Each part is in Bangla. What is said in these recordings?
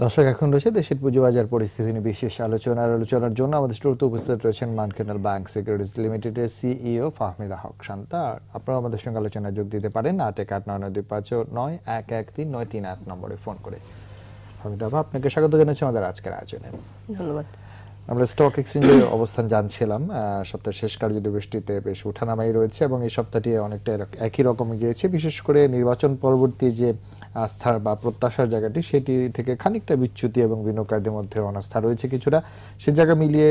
দর্শক এখন রয়েছে দেশের পুঁজিবাজার পরিস্থিতি নিয়ে বিশেষ আলোচনার জন্য আমাদের স্টুডিওতে উপস্থিত রয়েছেন মানকেনাল ব্যাংক সিকিউরিটিজ লিমিটেডের সিইও ফাহমিদা হক শান্তা। আপনারা আমাদের সঙ্গে আলোচনায় যোগ দিতে পারেন 818925911393 নম্বরে ফোন করে। ফাহমিদা, আপনাকে স্বাগত জানাচ্ছি আমাদের আজকের আয়োজনে। ধন্যবাদ। আমরা স্টক এক্সচেঞ্জের অবস্থান জানছিলাম, সপ্তাহের শেষ কার্যদিবসটিতে বেশ ওঠানামাই রয়েছে এবং এই সপ্তাহটি অনেকটা একই রকম গিয়েছে। বিশেষ করে নির্বাচন পরবর্তী যে আস্থার বা প্রত্যাশার জায়গাটি সেটি থেকে খানিকটা বিচ্যুতি এবং বিনিয়োগকারীদের মধ্যে অনাস্থা রয়েছে কিছুটা। সে জায়গা মিলিয়ে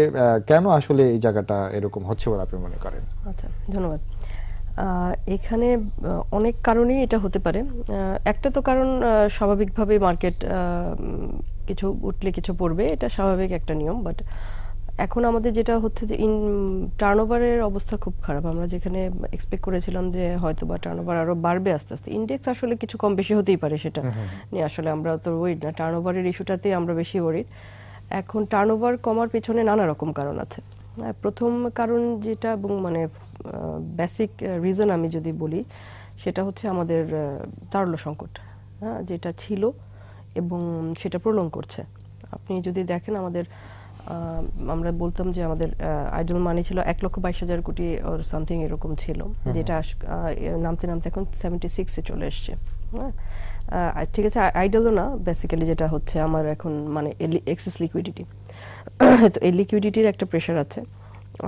কেন আসলে এই জায়গাটা এরকম হচ্ছে বলে আপনি মনে করেন? আচ্ছা, ধন্যবাদ। এখানে অনেক কারণেই এটা হতে পারে। একটা তো কারণ স্বাভাবিকভাবে মার্কেট কিছু উঠলে কিছু পড়বে, এটা স্বাভাবিক একটা নিয়ম। বাট এখন আমাদের যেটা হচ্ছে যে টার্নওভারের অবস্থা খুব খারাপ। আমরা যেখানে এক্সপেক্ট করেছিলাম যে হয়তো বা টার্নওভার আরো বাড়বে আস্তে আস্তে, ইন্ডেক্স আসলে কিছু কম বেশি হতেই পারে, সেটা নিয়ে আসলে আমরা তো ওয়ারিড না। টার্নওভারের ইস্যুটাতে আমরা বেশি ওয়ারিড। এখন টার্নওভার কমার পেছনে নানা রকম কারণ আছে। প্রথম কারণ যেটা এবং মানে বেসিক রিজন আমি যদি বলি, সেটা হচ্ছে আমাদের তারল্য সংকট, যেটা ছিল এবং সেটা প্রলং করছে। আপনি যদি দেখেন আমাদের আমরা বলতাম যে আমাদের আইডল মানি ছিল 1,22,000 কোটি ওর সামথিং এরকম ছিল, যেটা নামতে নামতে এখন 76-এ চলে এসছে। ঠিক আছে, আইডলও না, বেসিক্যালি যেটা হচ্ছে আমার এখন মানে এক্সেস লিকুইডিটি। তো এই লিকুইডিটির একটা প্রেশার আছে।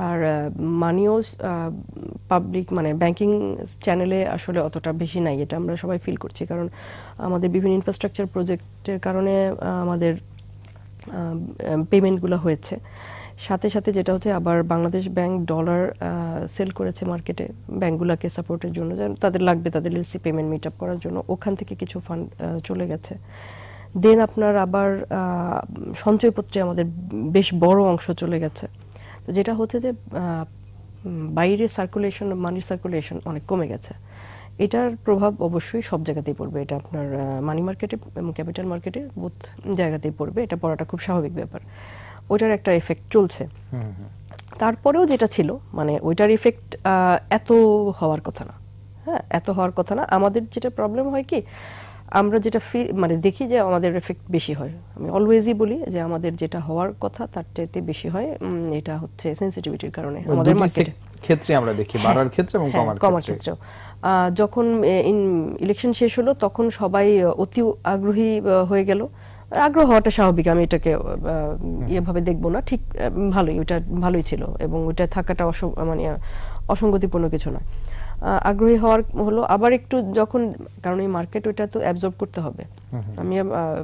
আর মানিও পাবলিক মানে ব্যাংকিং চ্যানেলে আসলে অতটা বেশি নাই, এটা আমরা সবাই ফিল করছি। কারণ আমাদের বিভিন্ন ইনফ্রাস্ট্রাকচার প্রজেক্টের কারণে আমাদের পেমেন্টগুলো হয়েছে। সাথে সাথে যেটা হচ্ছে আবার বাংলাদেশ ব্যাংক ডলার সেল করেছে মার্কেটে ব্যাংকগুলোকে সাপোর্টের জন্য, তাদের লাগবে তাদের এলসি পেমেন্ট মিট আপ করার জন্য, ওখান থেকে কিছু ফান্ড চলে গেছে। দেন আপনার আবার সঞ্চয়পত্রে আমাদের বেশ বড় অংশ চলে গেছে। তো যেটা হচ্ছে যে বাইরে সার্কুলেশন, মানির সার্কুলেশন অনেক কমে গেছে। এটার প্রভাব অবশ্যই সব জায়গাতেই পড়বে। এটা আপনার মানি মার্কেটে এবং ক্যাপিটাল মার্কেটে বোথ জায়গাতেই পড়বে, এটা পড়াটা খুব স্বাভাবিক ব্যাপার। ওইটার একটা এফেক্ট চলছে। তারপরেও যেটা ছিল মানে ওইটার ইফেক্ট এত হওয়ার কথা না। এত হওয়ার কথা না। আমাদের যেটা প্রবলেম হয় কি, আমরা যেটা মানে দেখি যে আমাদের এফেক্ট বেশি হয়। আমি অলওয়েজই বলি যে আমাদের যেটা হওয়ার কথা তার চাইতে বেশি হয়। এটা হচ্ছে সেনসিটিভিটির কারণে আমাদের মার্কেটে ক্ষেত্রে আমরা দেখি বাড়ার ক্ষেত্রে এবং কমার ক্ষেত্রে। যখন ইলেকশন শেষ হলো তখন সবাই অতি আগ্রহী হয়ে গেল। আগ্রহ হওয়াটা স্বাভাবিক, আমি এটাকে ইয়েভাবে দেখবো না, ঠিক ভালোই, ওইটা ভালোই ছিল এবং ওইটা থাকাটা মানে অসঙ্গতিপূর্ণ কিছু নয়। আগ্রহী হওয়ার হলো আবার একটু যখন, কারণ এই মার্কেট ওইটা তো অ্যাবজর্ব করতে হবে। আমি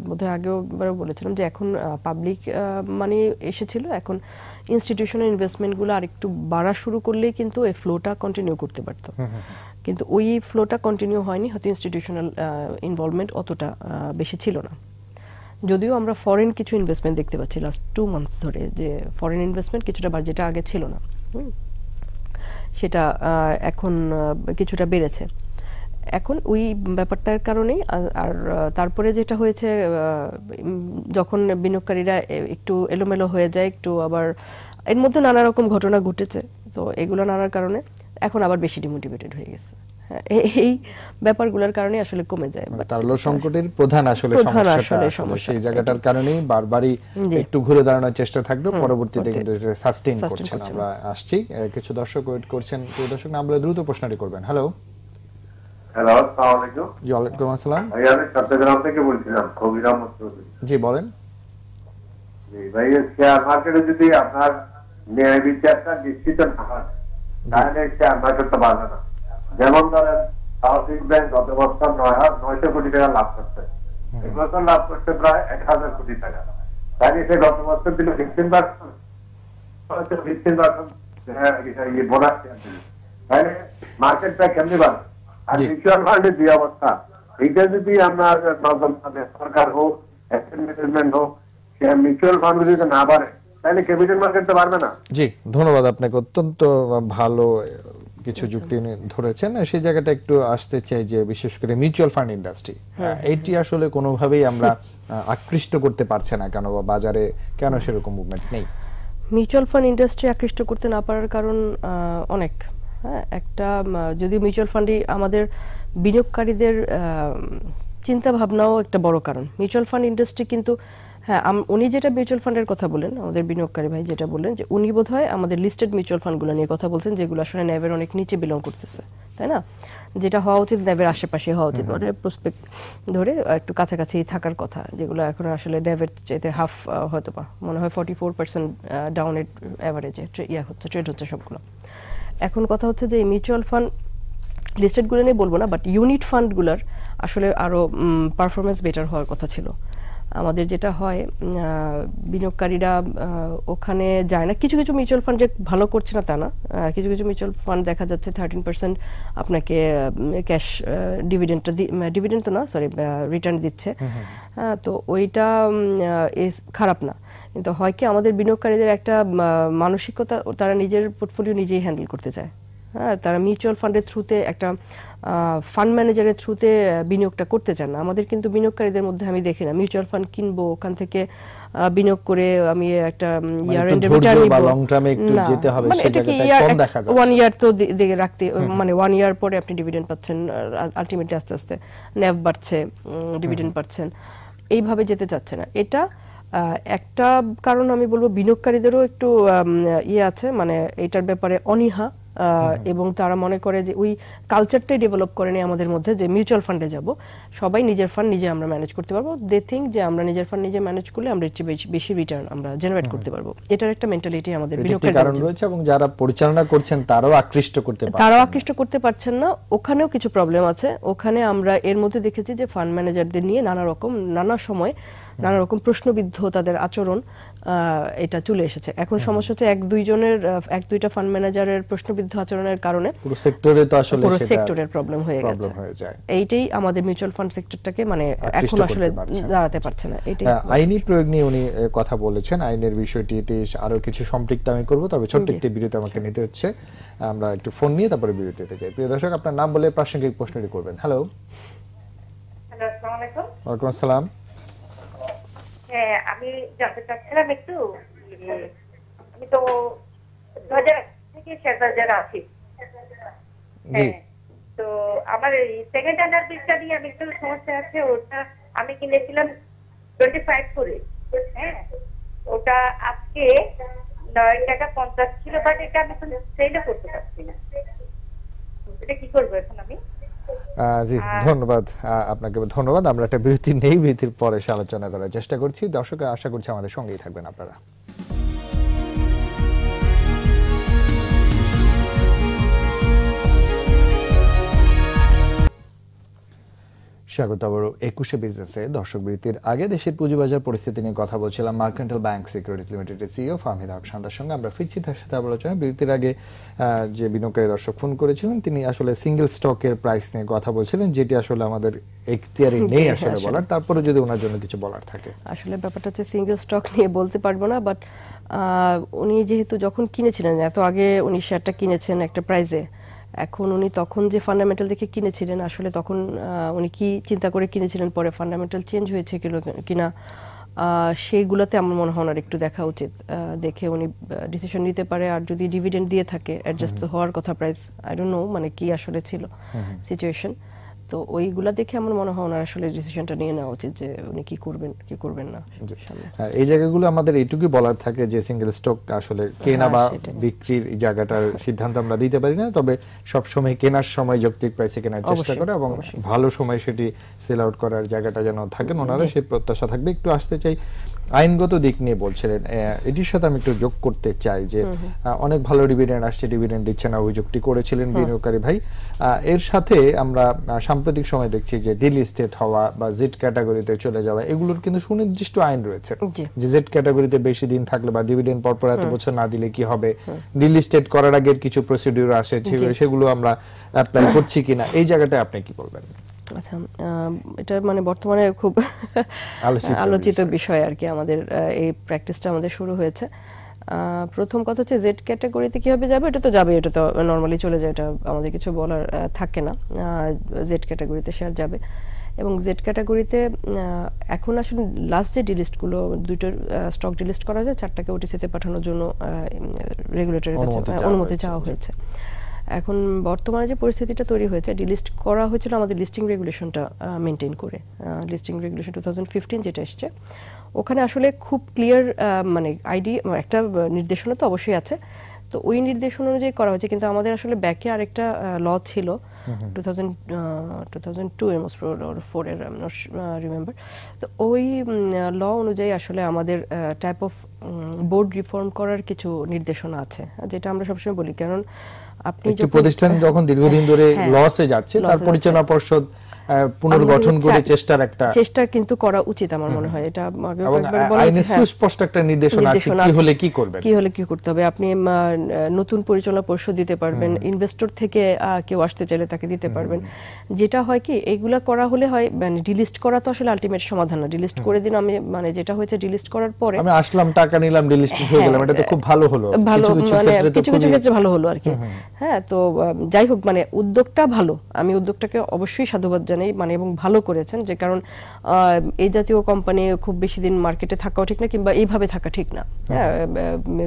বোধহয় আগেও বলেছিলাম যে এখন পাবলিক মানি এসেছিল, এখন ইনস্টিটিউশনাল ইনভেস্টমেন্টগুলো আর একটু বাড়া শুরু করলেই কিন্তু এই ফ্লোটা কন্টিনিউ করতে পারতো, কিন্তু ওই ফ্লোটা কন্টিনিউ হয়নি। হয়তো ইনস্টিটিউশনাল ইনভলভমেন্ট অতটা বেশি ছিল না। যদিও আমরা ফরেন কিছু ইনভেস্টমেন্ট দেখতে পাচ্ছি লাস্ট 2 মান্থ ধরে, যে ফরেন ইনভেস্টমেন্ট কিছুটা যেটা আগে ছিল না, সেটা এখন কিছুটা বেড়েছে। এখন ওই ব্যাপারটার কারণেই। আর তারপরে যেটা হয়েছে, যখন বিনিয়োগকারীরা একটু এলোমেলো হয়ে যায়, একটু আবার এর মধ্যে নানা রকম ঘটনা ঘটেছে, তো এগুলো নানার কারণে এখন আবার বেশি ডিমোটিভেটেড হয়ে গেছে। এই ব্যাপারগুলোর কারণে আসলে কমে যায়। তারল্য সংকটের প্রধান আসলে সমস্যা সেই জায়গাটার কারণেই বারবারই একটু ঘুরে দাঁড়ানোর চেষ্টা থাকলেও পরবর্তীতে কিন্তু এটা সাস্টেইন করছে না। আমরা আসছি, কিছু দর্শক ওয়েট করছেন। প্রিয় দর্শক, নাম বলে দ্রুত প্রশ্নটি করবেন। হ্যালো, আসসালামু আলাইকুম। জি, ওয়ালাইকুম আসসালাম। ভাই, আমি চট্টগ্রাম থেকে বলছিলাম, কবির আহমদ চৌধুরী। জি, বলেন। জি ভাই, শেয়ার মার্কেটে যদি আপনার ন্যায় বিচারটা নিশ্চিত না হয় তাহলে শেয়ার মার্কেটটা বাড়বে না। যেমন ধরেন সাউথিক ব্যাংক গত বছর 900 কোটি টাকা লাভ করছে, এই বছর লাভ করছে প্রায় 1000 কোটি টাকা। তাই সে গত বছর দিল 15% বোনাস। তাহলে মার্কেটটা কেমনি বাড়বে? আর মিউচুয়াল ফান্ডের যে অবস্থা, এইটা যদি আপনার সরকার হোক, অ্যাসেট ম্যানেজমেন্ট হোক, মিউচুয়াল ফান্ড যদি না বাড়ে তাহলে ক্যাপিটাল মার্কেট তো বাড়বে না। জি, ধন্যবাদ আপনাকে। অত্যন্ত ভালো কিছু যুক্তি ধরেছেন। সেই জায়গাটা একটু আসতে চাই যে বিশেষ করে মিউচুয়াল ফান্ড ইন্ডাস্ট্রি, এইটি আসলে কোনোভাবেই আমরা আকৃষ্ট করতে পারছে না কেন, বা বাজারে কেন সেরকম মুভমেন্ট নেই? মিউচুয়াল ফান্ড ইন্ডাস্ট্রি আকৃষ্ট করতে না পারার কারণ অনেক। একটা, যদিও মিউচুয়াল ফান্ডে আমাদের বিনিয়োগকারীদের চিন্তা ভাবনাও একটা বড় কারণ। মিউচুয়াল ফান্ড ইন্ডাস্ট্রি কিন্তু হ্যাঁ, উনি যেটা মিউচুয়াল ফান্ডের কথা বলেন, আমাদের বিনিয়োগকারী ভাই যেটা বললেন, যে উনি বোধহয় আমাদের লিস্টেড মিউচুয়াল ফান্ডগুলো নিয়ে কথা বলছেন, যেগুলো আসলে ন্যাবের অনেক নিচে বিলং করতেছে, তাই না? যেটা হওয়া উচিত ন্যাবের আশেপাশে হওয়া উচিত, মানে প্রসপেক্ট ধরে একটু কাছাকাছি থাকার কথা, যেগুলো এখন আসলে ন্যাবের চাইতে হাফ হয়তো বা মনে হয় 44% ডাউনের অ্যাভারেজে ট্রেড হচ্ছে সবগুলো। এখন কথা হচ্ছে যে মিউচুয়াল ফান্ড লিস্টেডগুলো নিয়ে বলবো না, বাট ইউনিট ফান্ডগুলোর আসলে আরও পারফরমেন্স বেটার হওয়ার কথা ছিল। আমাদের যেটা হয় বিনিয়োগকারীরা ওখানে যায় না। কিছু কিছু মিউচুয়াল ফান্ড যে ভালো করছে না তা না, কিছু কিছু মিউচুয়াল ফান্ড দেখা যাচ্ছে 13% আপনাকে ক্যাশ ডিভিডেন্ড তো না, সরি, রিটার্ন দিচ্ছে। তো ওইটা খারাপ না, কিন্তু হয় কি আমাদের বিনিয়োগকারীদের একটা মানসিকতা, তারা নিজের পোর্টফোলিও নিজেই হ্যান্ডেল করতে চায়। হ্যাঁ, তারা মিউচুয়াল ফান্ডের থ্রুতে একটা ফান্ড ম্যানেজারের থ্রুতে বিনিয়োগটা করতে চান না। আমাদের কিন্তু বিনিয়োগকারীদের মধ্যে আমি দেখি না মিউচুয়াল ফান্ড কিনবো, ওখান থেকে বিনিয়োগ করে আমি একটা ইয়ার এন্ড রিটার্ন নিব, লং টার্মে একটু যেতে হবে, সেটা কম দেখা যাচ্ছে। 1 ইয়ার তো দেখে রাখতে, মানে 1 ইয়ার পরে আপনি ডিভিডেন্ড পাচ্ছেন, আলটিমেটলি আস্তে আস্তে ন্যাভ বাড়ছে, ডিভিডেন্ড পাচ্ছেন, এইভাবে যেতে চাচ্ছে না। এটা একটা কারণ আমি বলবো বিনিয়োগকারীদেরও একটু আছে, মানে এটার ব্যাপারে অনীহা, এবং তারা মনে করে যে ওই কালচারটাই ডেভেলপ করেনি আমাদের মধ্যে যে মিউচুয়াল ফান্ডে যাব, সবাই নিজের ফান্ড নিজে আমরা ম্যানেজ করতে পারবো। দে থিঙ্ক যে আমরা নিজের ফান্ড নিজে ম্যানেজ করলে আমরা একটু বেশি রিটার্ন আমরা জেনারেট করতে পারবো। এটার একটা মেন্টালিটি আমাদের বিনিয়োগকারীদের কারণ রয়েছে, এবং যারা পরিচালনা করছেন তারাও আকৃষ্ট করতে পারছেন না। ওখানেও কিছু প্রবলেম আছে। ওখানে আমরা এর মধ্যে দেখেছি যে ফান্ড ম্যানেজারদের নিয়ে নানা সময় নানা রকম প্রশ্নবিদ্ধ তাদের আচরণ এটা চলে এসেছে। এখন সমস্যা হচ্ছে এক দুইটা ফান্ড ম্যানেজারের প্রশ্নবিদ্ধ আচরণের কারণে পুরো সেক্টরে তো আসলে পুরো সেক্টরের প্রবলেম হয়ে গেছে। এইটাই আমাদের মিউচুয়াল ফান্ড সেক্টরটাকে মানে এখন আসলে দাঁড়াতে পারছে না। এইটাই আইনি প্রয়োগ নিয়ে উনি কথা বলেছেন। আইনের বিষয়টিতে আরো কিছু সম্পৃক্ত আমি করব, তবে ছোট্ট একটি বিরতি আমাকে নিতে হচ্ছে। আমরা একটু ফোন নিয়ে তারপরে বিরতিতে যাই। প্রিয় দর্শক, আপনার নাম বলে প্রাসঙ্গিক প্রশ্নটি করবেন। হ্যালো, আসসালামু আলাইকুম। ওয়ালাইকুম আসসালাম। হ্যাঁ, আমি জানতে চাচ্ছিলাম একটু, আমি তো 2000 থেকে শেয়ার বাজারে আছি। তো আমার এই সেকেন্ড হ্যান্ড বিলটা নিয়ে আমি একটু সমস্যা আছে। ওটা আমি কিনেছিলাম 25 করে, হ্যাঁ, ওটা আজকে 9 টাকা 50 ছিল, বাট এটা আমি এখন সেলও করতে পারছি না। এটা কি করবো এখন আমি? জি, ধন্যবাদ আপনাকে। ধন্যবাদ। আমরা একটা বিরতি নেই, বিরতির পরে আলোচনা করার চেষ্টা করছি। দর্শক আশা করছি আমাদের সঙ্গেই থাকবেন আপনারা। স্বাগত আবারও 21 বিজনেসে। দর্শক বিরতির আগে দেশের পুঁজিবাজার পরিস্থিতি নিয়ে কথা বলছিলাম মার্কেন্টাল ব্যাংক সিকিউরিটিজ লিমিটেডের সিইও ফাহমিদ হক শান্তার সঙ্গে। আমরা ফিরছি তার সাথে আলোচনা। বিরতির আগে যে বিনিয়োগকারী দর্শক ফোন করেছিলেন, তিনি আসলে সিঙ্গেল স্টকের প্রাইস নিয়ে কথা বলছিলেন, যেটি আসলে আমাদের এখতিয়ারে নেই আসলে বলার। তারপরে যদি ওনার জন্য কিছু বলার থাকে। আসলে ব্যাপারটা হচ্ছে সিঙ্গেল স্টক নিয়ে বলতে পারবো না, বাট উনি যেহেতু যখন কিনেছিলেন, এত আগে উনি শেয়ারটা কিনেছেন একটা প্রাইসে, এখন উনি তখন যে ফান্ডামেন্টাল দেখে কিনেছিলেন, আসলে তখন উনি কি চিন্তা করে কিনেছিলেন, পরে ফান্ডামেন্টাল চেঞ্জ হয়েছে কিনা, সেইগুলোতে আমার মনে হয় ওনার একটু দেখা উচিত। দেখে উনি ডিসিশন নিতে পারে। আর যদি ডিভিডেন্ড দিয়ে থাকে, অ্যাডজাস্ট হওয়ার কথা প্রাইস, আই ডোন্ট নো মানে কি আসলে ছিল সিচুয়েশন, তো ওইগুলা দেখে আমার মনে হয় ওনার আসলে ডিসিশনটা নিয়ে নেওয়া উচিত যে উনি কি করবেন না। এই জায়গাগুলো আমাদের এইটুকুই বলার থাকে যে সিঙ্গেল স্টক আসলে কেনা বা বিক্রির জায়গাটার সিদ্ধান্ত আমরা দিতে পারি না, তবে সব সময় কেনার সময় যৌক্তিক প্রাইসে কেনার চেষ্টা করে এবং ভালো সময় সেটি সেল আউট করার জায়গাটা যেন থাকেন ওনারা, সেই প্রত্যাশা থাকবে। একটু আসতে চাই আইনগত দিক নিয়ে বলছিলেন, এটির সাথে আমি একটু যোগ করতে চাই যে অনেক ভালো ডিভিডেন্ড আসছে, ডিভিডেন্ড দিচ্ছে না, অভিযোগটি করেছিলেন বিনিয়োগকারী ভাই। এর সাথে আমরা সাম্প্রতিক সময় দেখছি যে ডিলিস্টেড হওয়া বা জেড ক্যাটাগরিতে চলে যাওয়া, এগুলোর কিন্তু সুনির্দিষ্ট আইন রয়েছে যে জেড ক্যাটাগরিতে বেশি দিন থাকলে বা ডিভিডেন্ড পরপর এত বছর না দিলে কি হবে, ডিলিস্টেড করার আগের কিছু প্রসিডিউর আসে, সেগুলো আমরা অ্যাপ্লাই করছি কিনা, এই জায়গাটায় আপনি কি বলবেন? আচ্ছা, এটা মানে বর্তমানে খুব আলোচিত বিষয় আর কি। আমাদের এই প্র্যাকটিসটা আমাদের শুরু হয়েছে। প্রথম কথা হচ্ছে জেড ক্যাটাগরিতে কিভাবে যাবে, এটা তো যাবে, এটা তো নর্মালি চলে যায়, এটা আমাদের কিছু বলার থাকে না। জেড ক্যাটাগরিতে শেয়ার যাবে, এবং জেড ক্যাটাগরিতে এখন আসলে লাস্ট যে ডিলিস্টগুলো, দুটোর স্টক ডিলিস্ট করা যায়, 4টাকে ওটিসিতে পাঠানোর জন্য রেগুলেটরের কাছে অনুমতি চাওয়া হয়েছে। এখন বর্তমানে যে পরিস্থিতিটা তৈরি হয়েছে, ডিলিস্ট করা হয়েছিল আমাদের লিস্টিং রেগুলেশনটা মেনটেন করে। লিস্টিং রেগুলেশন 2015 যেটা এসছে, ওখানে আসলে খুব ক্লিয়ার মানে একটা নির্দেশনা তো অবশ্যই আছে, তো ওই নির্দেশনা অনুযায়ী করা হয়েছে। কিন্তু আমাদের আসলে ব্যাকে আরেকটা ল ছিল 2002 এর মোস্ট অর 4 এর রিমেম্বার। তো ওই ল অনুযায়ী আসলে আমাদের টাইপ অফ বোর্ড রিফর্ম করার কিছু নির্দেশনা আছে, যেটা আমরা সবসময় বলি। কারণ আপনি একটি প্রতিষ্ঠান যখন দীর্ঘদিন ধরে লসে যাচ্ছে, তার পরিচালনা পর্ষদ পুনর্গঠন করে চেষ্টা কিন্তু করা উচিত আমার মনে হয়। এটা আইনে সুস্পষ্ট একটা নির্দেশনা আছে কি হলে কি করবেন, কি হলে কি করতে হবে। আপনি নতুন পরিচালনা পর্ষদ দিতে পারবেন, ইনভেস্টর থেকে কেউ আসতে চাইলে তাকে দিতে পারবেন। যেটা হয় কি, এগুলা করা হলে হয় মানে ডিলিস্ট করা তো আসলে আলটিমেট সমাধান না। ডিলিস্ট করে দিন, আমি মানে যেটা হয়েছে ডিলিস্ট করার পরে আমি আসলাম, টাকা নিলাম, ডিলিস্ট হয়ে গেলাম, এটা তো খুব ভালো হলো। কিছু ক্ষেত্রে ভালো হলো আর কি। হ্যাঁ, তো যাই হোক, মানে উদ্যোগটা ভালো, আমি উদ্যোগটাকে অবশ্যই সাধুবাদ জানাই, মানে এবং ভালো করেছেন। যে কারণ এই জাতীয় কোম্পানি খুব বেশি দিন মার্কেটে থাকাও ঠিক না, কিংবা এইভাবে থাকা ঠিক না।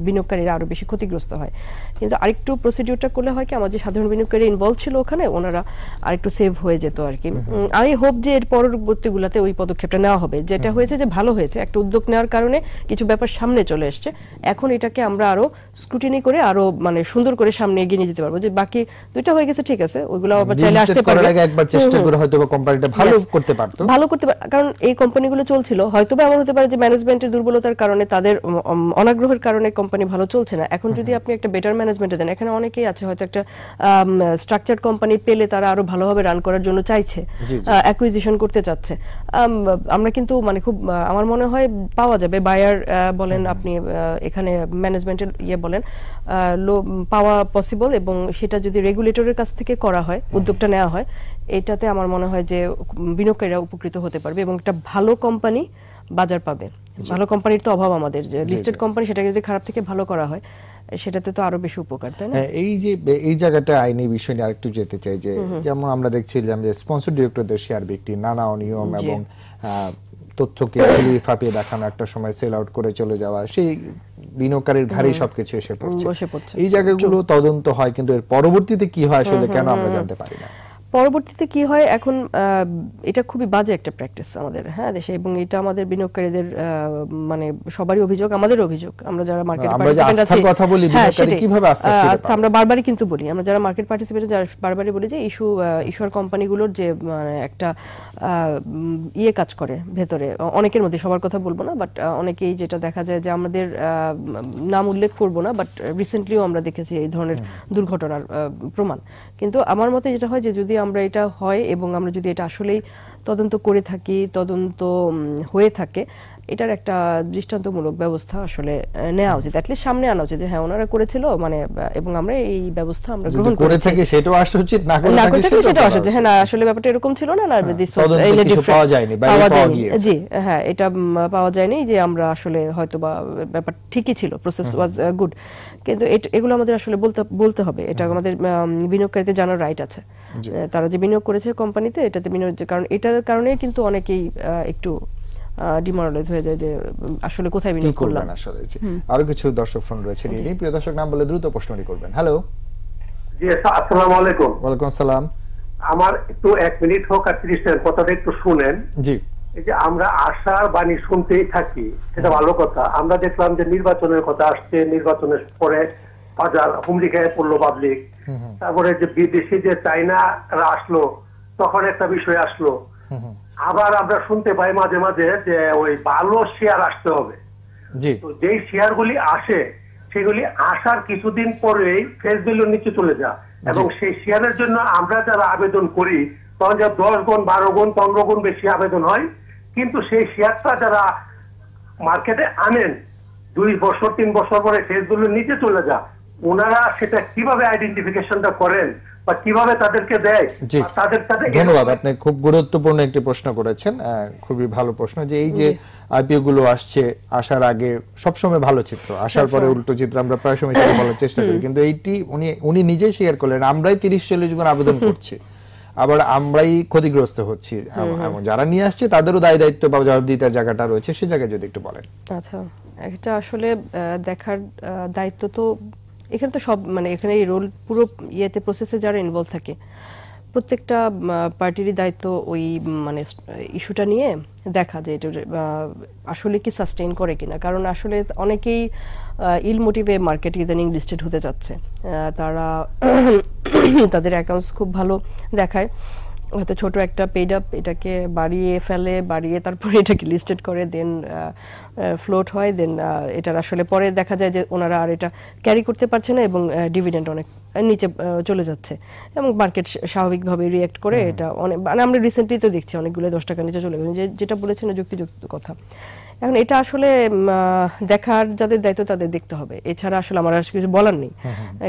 বিনিয়োগকারীরা আরো বেশি ক্ষতিগ্রস্ত হয়। কিন্তু আরেকটু প্রসিডিউরটা করলে হয় কি, আমাদের সাধারণ বিনিয়োগকারী ইনভলভ ছিল ওখানে, ওনারা আরেকটু সেভ হয়ে যেত আর কি। আমি হোপ যে এর পরবর্তীগুলোতে ওই পদক্ষেপটা নেওয়া হবে। যেটা হয়েছে যে ভালো হয়েছে, একটা উদ্যোগ নেওয়ার কারণে কিছু ব্যাপার সামনে চলে এসছে। এখন এটাকে আমরা আরো স্ক্রুটিনি করে আরো মানে সুন্দর করে সামনে এগিয়ে নিয়ে যেতে পারবো। যে বাকি দুইটা হয়ে গেছে, ঠিক আছে, ওইগুলো আবার চাইলে আসতে পারবে। একবার চেষ্টা করে হয়তো কোম্পানিটা ভালো করতে পারতো, কারণ এই কোম্পানিগুলো চলছিল, হয়তো এমন হতে পারে যে ম্যানেজমেন্টের দুর্বলতার কারণে, তাদের অনাগ্রহের কারণে কোম্পানি ভালো চলছে না। এখন যদি আপনি একটা বেটার ম্যানেজমেন্টে দেন, এখানে অনেকেই আছে হয়তো একটা স্ট্রাকচারড কোম্পানি পেলে তারা আরো ভালোভাবে রান করার জন্য চাইছে, অ্যাকুইজিশন করতে চাচ্ছে। আমরা কিন্তু মানে খুব আমার মনে হয় পাওয়া যাবে, বায়ার বলেন আপনি, এখানে ম্যানেজমেন্টের বলেন, পাওয়া পসিবল। এবং সেটা যদি রেগুলেটরের কাছ থেকে করা হয়, উদ্যোগটা নেওয়া হয়, এটাতে আমার মনে হয় যে বিনিয়োগকারীরা উপকৃত হতে পারবে এবং একটা ভালো কোম্পানি বাজার পাবে। ভালো কোম্পানির তো অভাব আমাদের, যে লিস্টেড কোম্পানি, সেটাকে যদি খারাপ থেকে ভালো করা হয় সেটাতে তো আরো বেশি উপকার, তাই না? এই জায়গাটা আইনি বিষয় নিয়ে আরেকটু যেতে চাই। যে যেমন আমরা দেখছিলাম যে স্পন্সর ডিরেক্টরদের শেয়ার বিক্রি, নানা অনিয়ম এবং তথ্যকে ফাঁপিয়ে দেখানো, একটা সময় সেল আউট করে চলে যাওয়া, সেই বিনিয়োগকারীর ঘাড়েই সবকিছু এসে পড়ছে। এই জায়গাগুলো তদন্ত হয়, কিন্তু এর পরবর্তীতে কি হয় আসলে কেন আমরা জানতে পারি না? পরবর্তীতে কি হয়, এখন এটা খুবই বাজে একটা প্র্যাকটিস আমাদের দেশে, এবং এটা আমাদের বিনিয়োগকারীদের মানে সবারই অভিযোগ, আমাদের অভিযোগ। আমরা যারা মার্কেট পার্টিসিপেন্ট আছি, কথা বলি বিনিয়োগকারী কিভাবে আস্থা ফিরে পাবে, আমরা বারবারই কিন্তু বলি, আমরা যারা মার্কেট পার্টিসিপেন্ট, যারা বারবারই বলি যে ইস্যুয়ার কোম্পানিগুলোর যে মানে একটা কাজ করে ভেতরে, অনেকের মধ্যে, সবার কথা বলবো না, বাট অনেকেই যেটা দেখা যায় যে আমাদের নাম উল্লেখ করবো না, বাট রিসেন্টলিও আমরা দেখেছি এই ধরনের দুর্ঘটনার প্রমাণ। কিন্তু আমার মতে যেটা হয় যে যদি আমরা এটা হয় এবং আমরা যদি এটা আসলেই তদন্ত করে থাকি, তদন্ত হয়ে থাকে, এটার একটা দৃষ্টান্তমূলক ব্যবস্থা আসলে নেওয়া উচিত, অ্যাটলিস্ট সামনে আনা উচিত। হ্যাঁ, ওনারা করেছিল মানে, এবং আমরা এই ব্যবস্থা আমরা গ্রহণ করে থাকি, সেটাও আসা উচিত, না করে থাকি সেটাও আসা উচিত। হ্যাঁ, না আসলে ব্যাপারটা এরকম ছিল না, পাওয়া যায়নি, জি হ্যাঁ, এটা পাওয়া যায়নি যে আমরা আসলে হয়তো বা ব্যাপার ঠিকই ছিল, প্রসেস ওয়াজ গুড। কিন্তু এগুলো আমাদের আসলে বলতে হবে, এটা আমাদের বিনিয়োগকারীদের জানার রাইট আছে। তারা যে বিনিয়োগ করেছে কোম্পানিতে, এটাতে বিনিয়োগ, কারণ এটার কারণে কিন্তু অনেকেই একটু ডিমোরালাইজ হয়ে যায় যে আসলে কোথায় বিনিয়োগ করলাম। আসলে আরো কিছু দর্শক ফোন রয়েছে, প্রিয় দর্শক নাম বলে দ্রুত প্রশ্নটি করবেন। হ্যালো, জি আসসালামু আলাইকুম। ওয়ালাইকুম আসসালাম। আমার একটু 1 মিনিট হোক আর 30 সেকেন্ড কথাটা একটু শুনেন। জি। এই যে আমরা আশার বাণী শুনতেই থাকি, সেটা ভালো কথা। আমরা দেখলাম যে নির্বাচনের কথা আসছে, নির্বাচনের পরে বাজার হুমড়ি খেয়ে পড়লো পাবলিক। তারপরে যে বিদেশি যে চাইনারা আসলো, তখন একটা বিষয় আসলো। আবার আমরা শুনতে পাই মাঝে মাঝে যে ওই ভালো শেয়ার আসতে হবে। তো যেই শেয়ারগুলি আসে, সেগুলি আসার কিছুদিন পরেই ফেস ভ্যালুর নিচে চলে যায়, এবং সেই শেয়ারের জন্য আমরা যারা আবেদন করি, তখন যা 10 গুণ 12 গুণ 15 গুণ বেশি আবেদন হয়। কিন্তু সেই শেয়ারটা যারা মার্কেটে আনেন, 2 বছর 3 বছর পরে ফেস ভ্যালুর নিচে চলে যায়। ওনারা সেটা কিভাবে আইডেন্টিফিকেশনটা করেন বা কিভাবে তাদেরকে দেয়? ধন্যবাদ, আপনি খুব গুরুত্বপূর্ণ একটি প্রশ্ন করেছেন, খুবই ভালো প্রশ্ন। যে এই যে আইপিও গুলো আসছে, আসার আগে সবসময় ভালো চিত্র, আসার পরে উল্টো চিত্র আমরা প্রায় সময় বলার চেষ্টা করি, কিন্তু এইটি উনি নিজেই শেয়ার করলেন, আমরাই 30-40 জন আবেদন করছি, আবার আমরাই ক্ষতিগ্রস্ত হচ্ছি, এবং যারা নিয়ে আসছে তাদেরও দায়িত্ব বা জবাবদিহিতার জায়গাটা রয়েছে, সে জায়গায় যদি একটু বলেন। আচ্ছা, এটা আসলে দেখার দায়িত্ব তো এখানে তো সব মানে এখানে এই রোল পুরো ইয়েতে প্রসেসে যারা ইনভলভ থাকে প্রত্যেকটা পার্টিরই দায়িত্ব ওই মানে ইস্যুটা নিয়ে দেখা যে এটা আসলে কি সাস্টেইন করে কিনা, কারণ আসলে অনেকেই ইল মোটিভে মার্কেট ইদানিং লিস্টেড হতে যাচ্ছে, তারা তাদের অ্যাকাউন্টস খুব ভালো দেখায়, হয়তো ছোট একটা পেড আপ এটাকে বাড়িয়ে তারপরে এটাকে লিস্টেড করে, দেন ফ্লোট হয়, দেন এটার আসলে পরে দেখা যায় যে ওনারা আর এটা ক্যারি করতে পারছে না এবং ডিভিডেন্ড অনেক নিচে চলে যাচ্ছে এবং মার্কেট স্বাভাবিকভাবে রিঅ্যাক্ট করে। এটা অনেক মানে আমরা রিসেন্টলি তো দেখছি অনেকগুলো 10 টাকা নিচে চলে গেছে, যেটা বলেছেন যুক্তিযুক্ত কথা। এখন এটা আসলে দেখার যাদের দায়িত্ব তাদের দেখতে হবে, এছাড়া আসলে আমার আর কিছু বলার নেই।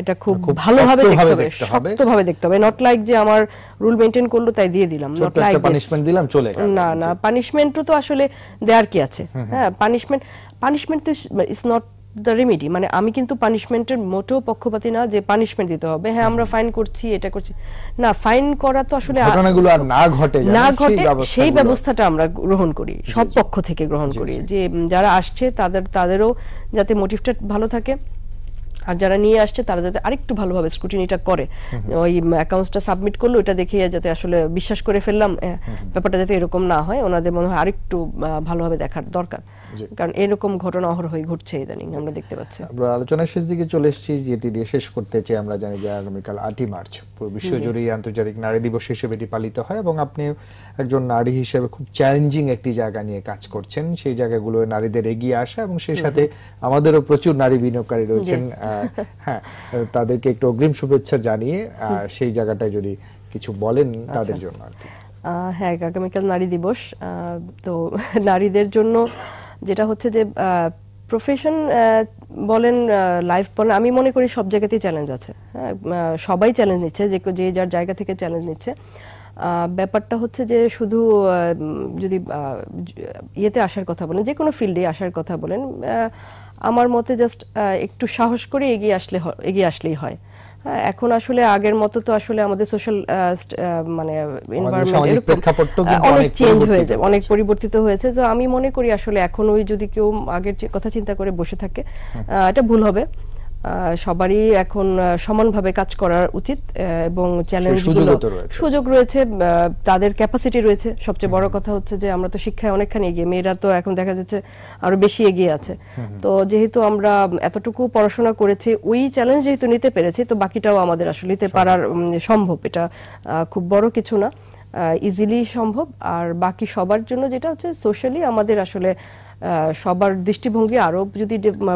এটা খুব ভালোভাবে দেখতে হবে, শক্তভাবে দেখতে হবে, নট লাইক যে আমার রুল মেইনটেইন করলো তাই দিয়ে দিলাম, নট লাইক পানিশমেন্ট দিলাম চলে গেল। না, পানিশমেন্টও তো আসলে দেয়ার কি আছে? হ্যাঁ, punishment is not the remedy. মানে আমি কিন্তু পানিশমেন্টের মোটেও পক্ষপাতী না যে পানিশমেন্ট দিতে হবে, হ্যাঁ আমরা ফাইন করছি এটা করছি না, ফাইন করা তো আসলে ঘটনাগুলো আর না ঘটে সেই ব্যবস্থাটা আমরা গ্রহণ করি, সব পক্ষ থেকে গ্রহণ করি, যে যারা আসছে তাদেরও যাতে মোটিভটা ভালো থাকে, আর যারা নিয়ে আসছে তারা যাতে আরেকটু ভালোভাবে স্ক্রুটিনিটা করে, ওই অ্যাকাউন্টসটা সাবমিট করলো এটা দেখে যাতে আসলে বিশ্বাস করে ফেললাম, ব্যাপারটা যাতে এরকম না হয়, ওনাদের মনে হয় আরেকটু ভালোভাবে দেখার দরকার, কারণ এরকম ঘটনা অহরহই ঘটছে ইদানিং আমরা দেখতে পাচ্ছি। আমরা আলোচনার শেষ দিকে চলে এসেছি, যেটি দিয়ে শেষ করতে চাই। আমরা জানি যে আগামীকাল 8 মার্চ পুরো বিশ্বজুড়ে আন্তর্জাতিক নারী দিবস হিসেবে এটি পালিত হয় এবং আপনি একজন নারী হিসেবে খুব চ্যালেঞ্জিং একটি জায়গা নিয়ে কাজ করছেন, সেই জায়গাগুলো নারীদের এগিয়ে আসা এবং সেই সাথে আমাদেরও প্রচুর নারী বিনিয়োগকারী রয়েছেন, হ্যাঁ তাদেরকে একটু অগ্রিম শুভেচ্ছা জানিয়ে সেই জায়গাটায় যদি কিছু বলেন তাদের জন্য আর কি। হ্যাঁ, আগামীকাল নারী দিবস, তো নারীদের জন্য যেটা হচ্ছে যে প্রফেশন বলেন লাইফ বলেন, আমি মনে করি সব জায়গাতেই চ্যালেঞ্জ আছে, হ্যাঁ সবাই চ্যালেঞ্জ নিচ্ছে, যে যার জায়গা থেকে চ্যালেঞ্জ নিচ্ছে। ব্যাপারটা হচ্ছে যে শুধু যদি ইয়েতে আসার কথা বলেন, যে কোনো ফিল্ডে আসার কথা বলেন, আমার মতে জাস্ট একটু সাহস করে এগিয়ে আসলেই হয়। এখন আসলে আগের মতো তো আসলে আমাদের সোশ্যাল মানে এনভায়রনমেন্ট অনেক চেঞ্জ হয়েছে, অনেক পরিবর্তিত হয়েছে। তো আমি মনে করি আসলে এখন ওই যদি কেউ আগের কথা চিন্তা করে বসে থাকে এটা ভুল হবে। সবারই এখন সমানভাবে কাজ করা উচিত এবং চ্যালেঞ্জগুলো সুযোগ রয়েছে, তাদের ক্যাপাসিটি রয়েছে। সবচেয়ে বড় কথা হচ্ছে যে আমরা তো শিক্ষায় অনেকখানি এগিয়ে, মেয়েরা তো এখন দেখা যাচ্ছে আরো বেশি এগিয়ে আছে। তো যেহেতু আমরা এতটুকু পড়াশোনা করেছি, ওই চ্যালেঞ্জ যেহেতু নিতে পেরেছি, তো বাকিটাও আমাদের আসলে নিতে পারার সম্ভব। এটা খুব বড় কিছু না, ইজিলি সম্ভব। আর বাকি সবার জন্য যেটা হচ্ছে সোশ্যালি আমাদের আসলে সবার দৃষ্টিভঙ্গি আরো যদি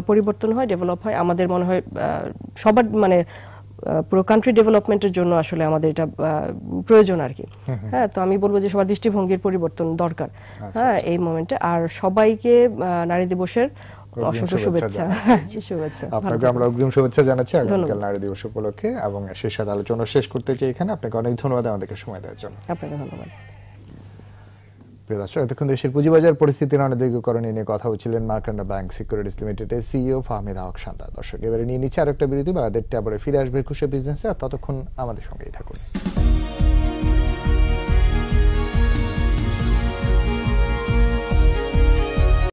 পরিবর্তন হয়, ডেভেলপ হয়, আমাদের মনে হয় সবার মানে পুরো কান্ট্রি ডেভেলপমেন্টের জন্য আসলে আমাদের এটা প্রয়োজন আর কি। হ্যাঁ, তো আমি বলবো যে সবার দৃষ্টিভঙ্গির পরিবর্তন দরকার হ্যাঁ এই মোমেন্টে। আর সবাইকে নারী দিবসের অসংখ্য শুভেচ্ছা। আপনাকে আমরা অগ্রিম শুভেচ্ছা জানাচ্ছি আগামীকাল নারী দিবস উপলক্ষে এবং শেষ আলোচনা শেষ করতে চাই এখানে। আপনাকে অনেক ধন্যবাদ আমাদেরকে সময় দেওয়ার জন্য। আপনাকে ধন্যবাদ। প্রিয় দর্শক, এতক্ষণ দেশের পুঁজিবাজার পরিস্থিতির অনধিকরণ নিয়ে কথা হচ্ছিলেন মার্কান্ডা ব্যাংক সিকিউরিটিজ লিমিটেডের সিইও ফাহমিদা হক শান্তা। দর্শক, এবারে নিয়ে নিচ্ছে আরেকটা বিরতি, বারাদের ট্যাবরে ফিরে আসবে একুশে বিজনেসে। আর ততক্ষণ আমাদের সঙ্গেই থাকুন।